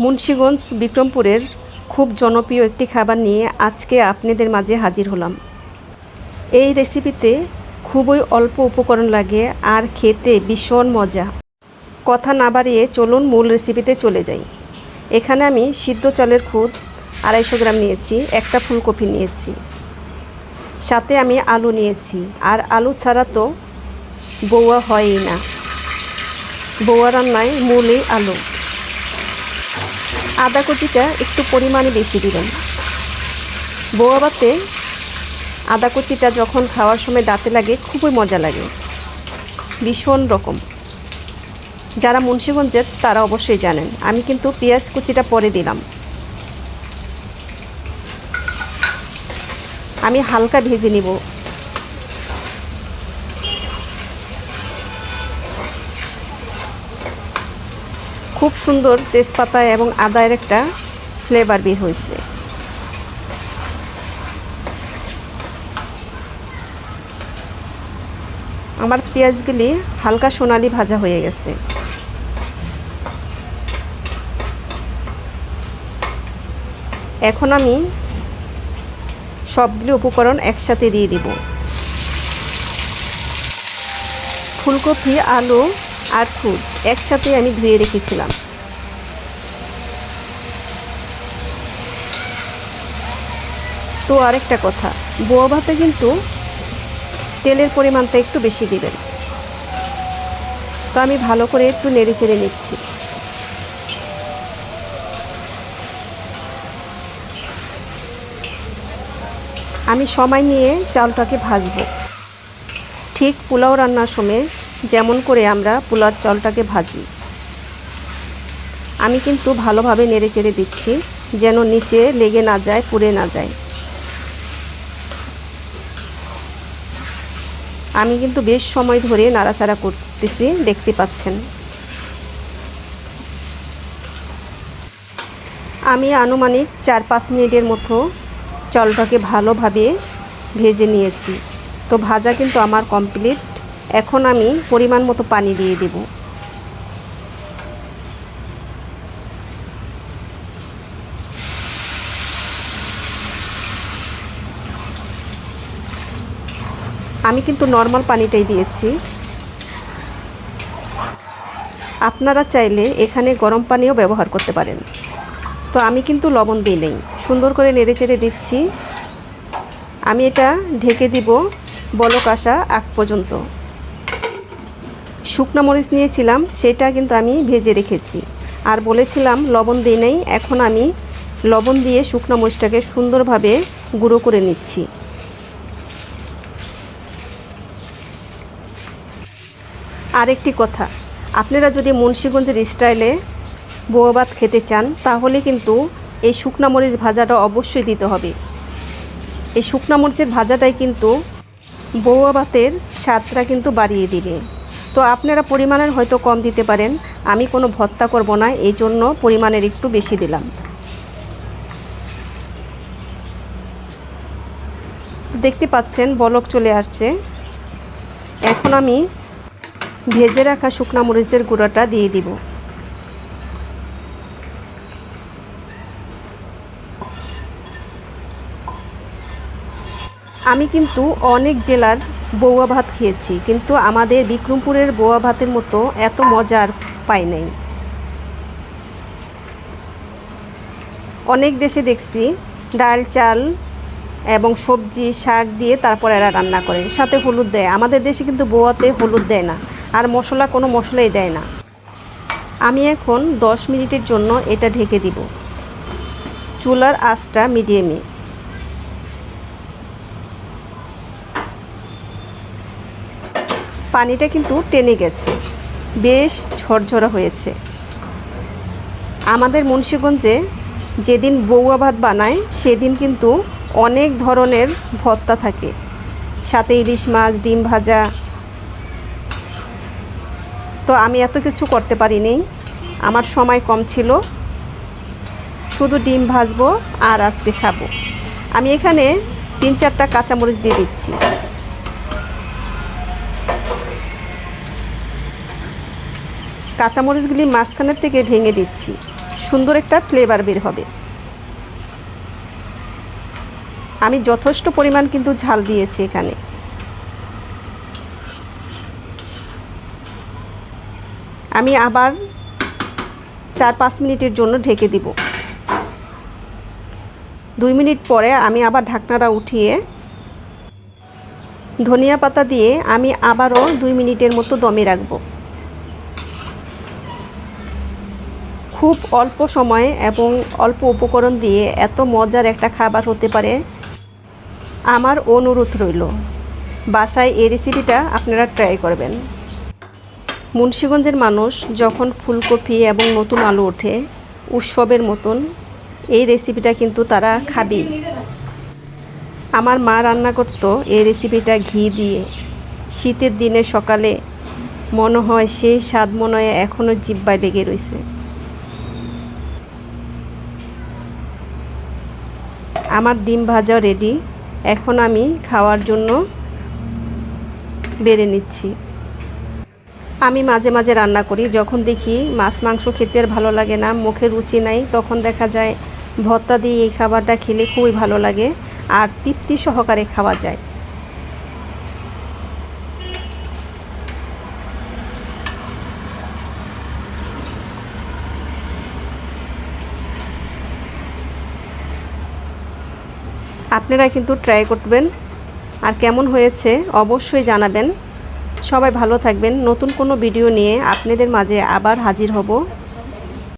মুন্সিগঞ্জ বিক্রমপুরের খুব জনপ্রিয় একটি খাবার নিয়ে আজকে আপনাদের মাঝে হাজির হলাম। এই রেসিপিতে খুবই অল্প উপকরণ লাগে আর খেতে ভীষণ মজা। কথা না বাড়িয়ে চলুন মূল রেসিপিতে চলে যাই। এখানে আমি সিদ্ধ চালের খুদ 250 গ্রাম নিয়েছি, একটা ফুলকপি নিয়েছি, সাথে আমি আলু নিয়েছি। আর আলু ছাড়া তো বৌয়া হয়ই না, বৌয়া রান্নায় মূলই আলু। আদা কুচিটা একটু পরিমাণে বেশি দিবেন। বৌয়া ভাতে আদা কুচিটা যখন খাওয়ার সময় দাঁতে লাগে খুবই মজা লাগে, ভীষণ রকম। যারা মুন্সিগঞ্জের তারা অবশ্যই জানেন। আমি কিন্তু পেঁয়াজ কুচিটা পরে দিলাম। আমি হালকা ভেজে নিব। খুব সুন্দর তেজপাতা এবং আদার একটা ফ্লেভার বের হয়েছে। আমার পেঁয়াজগুলি হালকা সোনালি ভাজা হয়ে গেছে। এখন আমি সবগুলো উপকরণ একসাথে দিয়ে দিব। ফুলকপি, আলু আর খুদ একসাথে আমি ধুয়ে রেখেছিলাম। তো আরেকটা কথা, বৌয়া ভাতে কিন্তু তেলের পরিমাণটা একটু বেশি দিবেন। তো আমি ভালো করে একটু নেড়ে চেড়ে নিচ্ছি। আমি সময় নিয়ে চালটাকে ভাজবো, ঠিক পোলাও রান্নার সময় যেমন করে আমরা পোলার চালটাকে ভাজি। আমি কিন্তু ভালোভাবে নেড়ে চেড়ে দিচ্ছি যেন নিচে লেগে না যায়, পুড়ে না যায়। আমি কিন্তু বেশ সময় ধরে নাড়াচাড়া করতেছি, দেখতে পাচ্ছেন। আমি আনুমানিক 4-5 মিনিটের মতো চালটাকে ভালোভাবে ভেজে নিয়েছি। তো ভাজা কিন্তু আমার কমপ্লিট। এখন আমি পরিমাণ মতো পানি দিয়ে দেব। আমি কিন্তু নর্মাল পানিটাই দিয়েছি। আপনারা চাইলে এখানে গরম পানিও ব্যবহার করতে পারেন। তো আমি কিন্তু লবণ দিই নেই, সুন্দর করে নেড়ে চেড়ে দিচ্ছি। আমি এটা ঢেকে দিব বলক আসা আগ পর্যন্ত। শুকনো মরিচ নিয়েছিলাম, সেটা কিন্তু আমি ভেজে রেখেছি। আর বলেছিলাম লবণ দিই নেই, এখন আমি লবণ দিয়ে শুকনো মরিচটাকে সুন্দরভাবে গুঁড়ো করে নিচ্ছি। আরেকটি কথা, আপনারা যদি মুন্সিগঞ্জের স্টাইলে বৌয়া ভাত খেতে চান তাহলে কিন্তু এই শুকনা মরিচ ভাজাটা অবশ্যই দিতে হবে। এই শুকনা মরিচের ভাজাটাই কিন্তু বৌয়া ভাতের স্বাদটা কিন্তু বাড়িয়ে দিবে। তো আপনারা পরিমাণের হয়তো কম দিতে পারেন, আমি কোনো ভর্তা করব না, এই জন্য পরিমাণের একটু বেশি দিলাম। দেখতে পাচ্ছেন বলক চলে আসছে। এখন আমি ভেজে রাখা শুকনা মরিচের গুঁড়োটা দিয়ে দিব। আমি কিন্তু অনেক জেলার বৌয়া ভাত খেয়েছি, কিন্তু আমাদের বিক্রমপুরের বৌয়া ভাতের মতো এত মজার পাই নাই। অনেক দেশে দেখছি ডাল, চাল এবং সবজি, শাক দিয়ে তারপর এরা রান্না করে, সাথে হলুদ দেয়। আমাদের দেশে কিন্তু বৌয়াতে হলুদ দেয় না, আর মশলা কোনো মশলাই দেয় না। আমি এখন 10 মিনিটের জন্য এটা ঢেকে দিব, চুলার আঁচটা মিডিয়ামে। পানিটা কিন্তু টেনে গেছে, বেশ ঝরঝরা হয়েছে। আমাদের মুন্সিগঞ্জে যেদিন বৌয়া ভাত বানায় সেদিন কিন্তু অনেক ধরনের ভর্তা থাকে, সাথে ইলিশ মাছ, ডিম ভাজা। তো আমি এত কিছু করতে পারিনি, আমার সময় কম ছিল। শুধু ডিম ভাজবো আর আজকে খাবো। আমি এখানে 3-4টা কাঁচামরিচ দিয়ে দিচ্ছি। কাঁচামরিচগুলি মাঝখানের থেকে ভেঙে দিচ্ছি। সুন্দর একটা ফ্লেভার বের হবে। আমি যথেষ্ট পরিমাণ কিন্তু ঝাল দিয়েছি এখানে। আমি আবার 4-5 মিনিটের জন্য ঢেকে দিব। 2 মিনিট পরে আমি আবার ঢাকনাটা উঠিয়ে ধনিয়া পাতা দিয়ে আমি আবারও 2 মিনিটের মতো দমে রাখব। খুব অল্প সময়ে এবং অল্প উপকরণ দিয়ে এত মজার একটা খাবার হতে পারে। আমার অনুরোধ রইল, বাসায় এই রেসিপিটা আপনারা ট্রাই করবেন। মুন্সিগঞ্জের মানুষ যখন ফুলকপি এবং নতুন আলু ওঠে উৎসবের মতন, এই রেসিপিটা কিন্তু তারা খাবেই। আমার মা রান্না করতো এই রেসিপিটা ঘি দিয়ে। শীতের দিনে সকালে মনে হয় সেই স্বাদ মনে হয় এখনও জিহ্বায় লেগে রয়েছে। আমার ডিম ভাজা রেডি। এখন আমি খাওয়ার জন্য বেড়ে নিচ্ছি। আমি মাঝে মাঝে রান্না করি, যখন দেখি মাছ মাংস খেতে আর ভালো লাগে না, মুখে রুচি নাই, তখন দেখা যায় ভর্তা দিয়ে এই খাবারটা খেলে খুবই ভালো লাগে আর তৃপ্তি সহকারে খাওয়া যায়। আপনারা কিন্তু ট্রাই করবেন আর কেমন হয়েছে অবশ্যই জানাবেন। সবাই ভালো থাকবেন। নতুন কোনো ভিডিও নিয়ে আপনাদের মাঝে আবার হাজির হব।